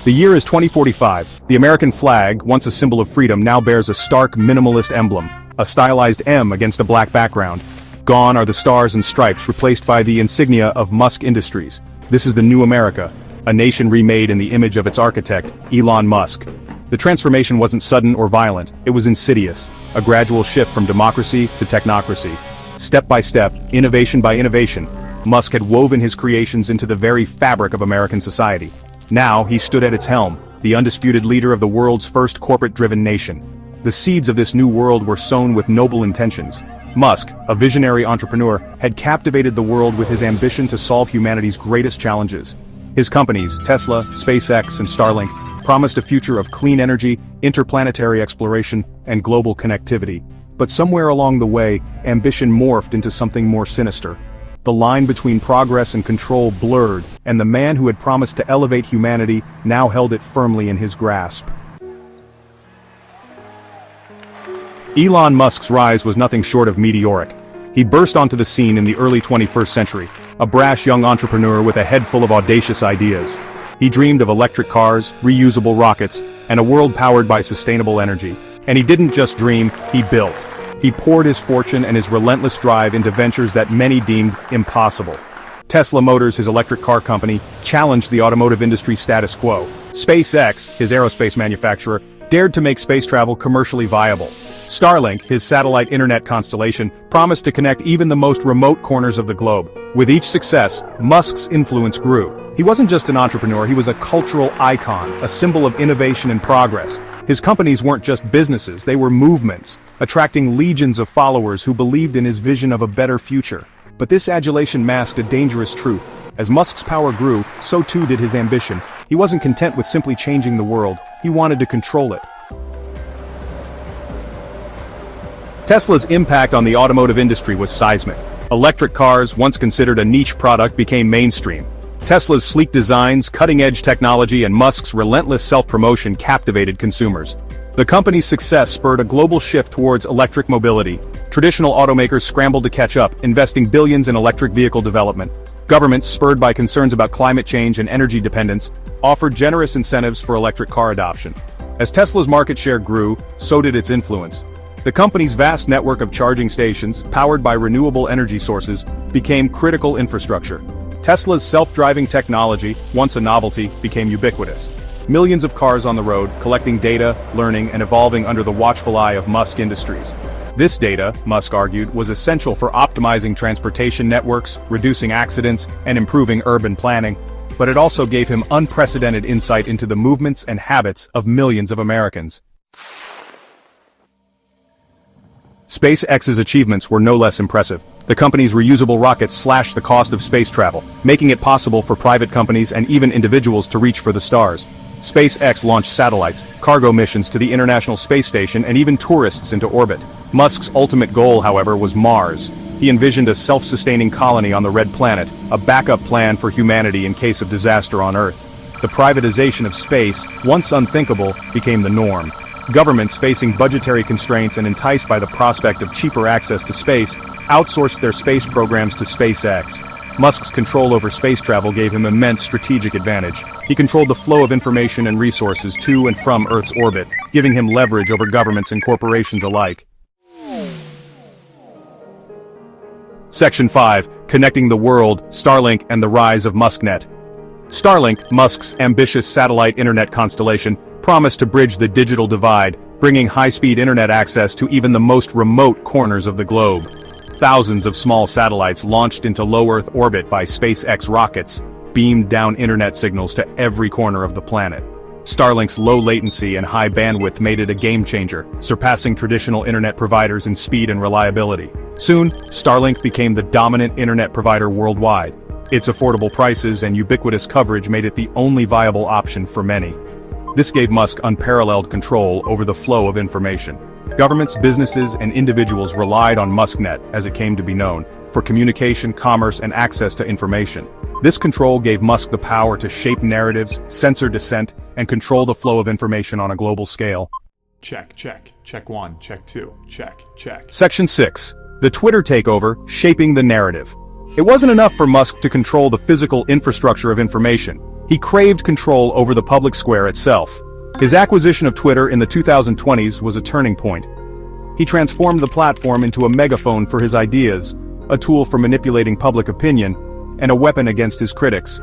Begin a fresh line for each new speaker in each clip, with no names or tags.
The year is 2045. The American flag, once a symbol of freedom, now bears a stark minimalist emblem, a stylized M against a black background. Gone are the stars and stripes, replaced by the insignia of Musk Industries. This is the new America, a nation remade in the image of its architect, Elon Musk. The transformation wasn't sudden or violent, it was insidious, a gradual shift from democracy to technocracy. Step by step, innovation by innovation, Musk had woven his creations into the very fabric of American society. Now, he stood at its helm, the undisputed leader of the world's first corporate-driven nation. The seeds of this new world were sown with noble intentions. Musk, a visionary entrepreneur, had captivated the world with his ambition to solve humanity's greatest challenges. His companies, Tesla, SpaceX, and Starlink, promised a future of clean energy, interplanetary exploration, and global connectivity. But somewhere along the way, ambition morphed into something more sinister. The line between progress and control blurred, and the man who had promised to elevate humanity now held it firmly in his grasp. Elon Musk's rise was nothing short of meteoric. He burst onto the scene in the early 21st century, a brash young entrepreneur with a head full of audacious ideas. He dreamed of electric cars, reusable rockets, and a world powered by sustainable energy. And he didn't just dream, he built. He poured his fortune and his relentless drive into ventures that many deemed impossible. Tesla Motors, his electric car company, challenged the automotive industry's status quo. SpaceX, his aerospace manufacturer, dared to make space travel commercially viable. Starlink, his satellite internet constellation, promised to connect even the most remote corners of the globe. With each success, Musk's influence grew. He wasn't just an entrepreneur, he was a cultural icon, a symbol of innovation and progress. His companies weren't just businesses, they were movements, attracting legions of followers who believed in his vision of a better future. But this adulation masked a dangerous truth. As Musk's power grew, so too did his ambition. He wasn't content with simply changing the world, he wanted to control it. Tesla's impact on the automotive industry was seismic. Electric cars, once considered a niche product, became mainstream. Tesla's sleek designs, cutting-edge technology, and Musk's relentless self-promotion captivated consumers. The company's success spurred a global shift towards electric mobility. Traditional automakers scrambled to catch up, investing billions in electric vehicle development. Governments, spurred by concerns about climate change and energy dependence, offered generous incentives for electric car adoption. As Tesla's market share grew, so did its influence. The company's vast network of charging stations, powered by renewable energy sources, became critical infrastructure. Tesla's self-driving technology, once a novelty, became ubiquitous. Millions of cars on the road, collecting data, learning, and evolving under the watchful eye of Musk Industries. This data, Musk argued, was essential for optimizing transportation networks, reducing accidents, and improving urban planning. But it also gave him unprecedented insight into the movements and habits of millions of Americans. SpaceX's achievements were no less impressive. The company's reusable rockets slashed the cost of space travel, making it possible for private companies and even individuals to reach for the stars. SpaceX launched satellites, cargo missions to the International Space Station, and even tourists into orbit. Musk's ultimate goal, however, was Mars. He envisioned a self-sustaining colony on the Red Planet, a backup plan for humanity in case of disaster on Earth. The privatization of space, once unthinkable, became the norm. Governments, facing budgetary constraints and enticed by the prospect of cheaper access to space, outsourced their space programs to SpaceX. Musk's control over space travel gave him immense strategic advantage. He controlled the flow of information and resources to and from Earth's orbit, giving him leverage over governments and corporations alike. Section 5. Connecting the World, Starlink and the Rise of MuskNet. Starlink, Musk's ambitious satellite internet constellation, promised to bridge the digital divide, bringing high-speed internet access to even the most remote corners of the globe. Thousands of small satellites launched into low Earth orbit by SpaceX rockets beamed down internet signals to every corner of the planet. Starlink's low latency and high bandwidth made it a game-changer, surpassing traditional internet providers in speed and reliability. Soon, Starlink became the dominant internet provider worldwide. Its affordable prices and ubiquitous coverage made it the only viable option for many. This gave Musk unparalleled control over the flow of information. Governments, businesses, and individuals relied on MuskNet, as it came to be known, for communication, commerce, and access to information. This control gave Musk the power to shape narratives, censor dissent, and control the flow of information on a global scale.
Check, check. Check 1, check 2, check, check.
Section 6. The Twitter takeover, shaping the narrative. It wasn't enough for Musk to control the physical infrastructure of information. He craved control over the public square itself. His acquisition of Twitter in the 2020s was a turning point. He transformed the platform into a megaphone for his ideas, a tool for manipulating public opinion, and a weapon against his critics.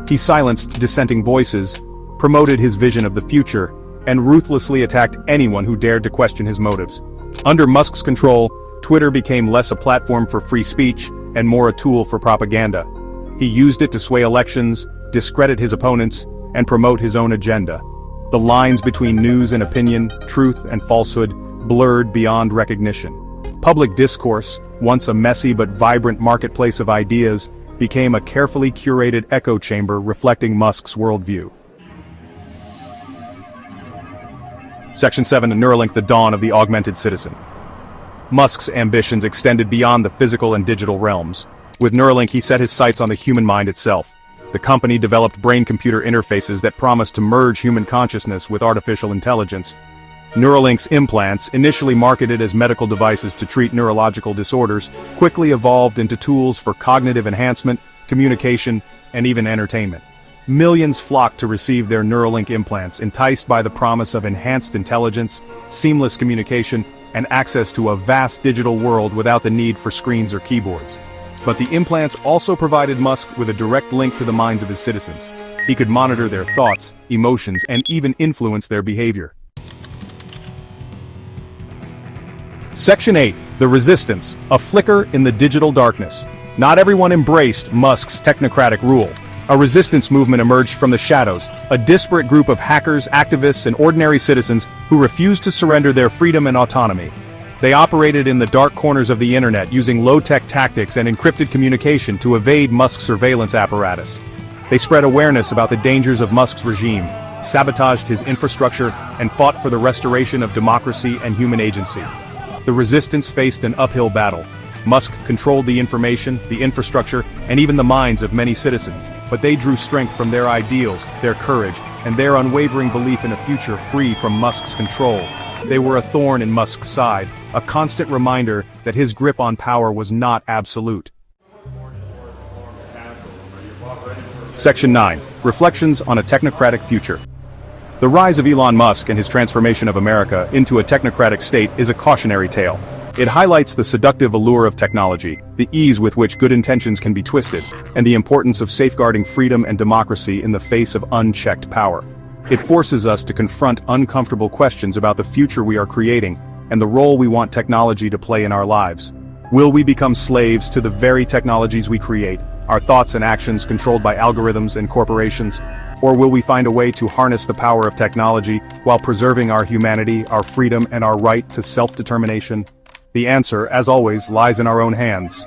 He silenced dissenting voices, promoted his vision of the future, and ruthlessly attacked anyone who dared to question his motives. Under Musk's control, Twitter became less a platform for free speech and more a tool for propaganda. He used it to sway elections, discredit his opponents, and promote his own agenda. The lines between news and opinion, truth and falsehood, blurred beyond recognition. Public discourse, once a messy but vibrant marketplace of ideas, became a carefully curated echo chamber reflecting Musk's worldview. Section 7 of Neuralink: The Dawn of the Augmented Citizen. Musk's ambitions extended beyond the physical and digital realms. With Neuralink, he set his sights on the human mind itself. The company developed brain-computer interfaces that promised to merge human consciousness with artificial intelligence. Neuralink's implants, initially marketed as medical devices to treat neurological disorders, quickly evolved into tools for cognitive enhancement, communication, and even entertainment. Millions flocked to receive their Neuralink implants, enticed by the promise of enhanced intelligence, seamless communication, and access to a vast digital world without the need for screens or keyboards. But the implants also provided Musk with a direct link to the minds of his citizens. He could monitor their thoughts, emotions, and even influence their behavior. Section 8. The Resistance, a flicker in the digital darkness. Not everyone embraced Musk's technocratic rule. A resistance movement emerged from the shadows, a disparate group of hackers, activists, and ordinary citizens who refused to surrender their freedom and autonomy. They operated in the dark corners of the internet using low-tech tactics and encrypted communication to evade Musk's surveillance apparatus. They spread awareness about the dangers of Musk's regime, sabotaged his infrastructure, and fought for the restoration of democracy and human agency. The resistance faced an uphill battle. Musk controlled the information, the infrastructure, and even the minds of many citizens, but they drew strength from their ideals, their courage, and their unwavering belief in a future free from Musk's control. They were a thorn in Musk's side, a constant reminder that his grip on power was not absolute. Section 9. Reflections on a Technocratic Future. The rise of Elon Musk and his transformation of America into a technocratic state is a cautionary tale. It highlights the seductive allure of technology, the ease with which good intentions can be twisted, and the importance of safeguarding freedom and democracy in the face of unchecked power. It forces us to confront uncomfortable questions about the future we are creating and the role we want technology to play in our lives. Will we become slaves to the very technologies we create, our thoughts and actions controlled by algorithms and corporations? Or will we find a way to harness the power of technology while preserving our humanity, our freedom, and our right to self-determination? The answer, as always, lies in our own hands.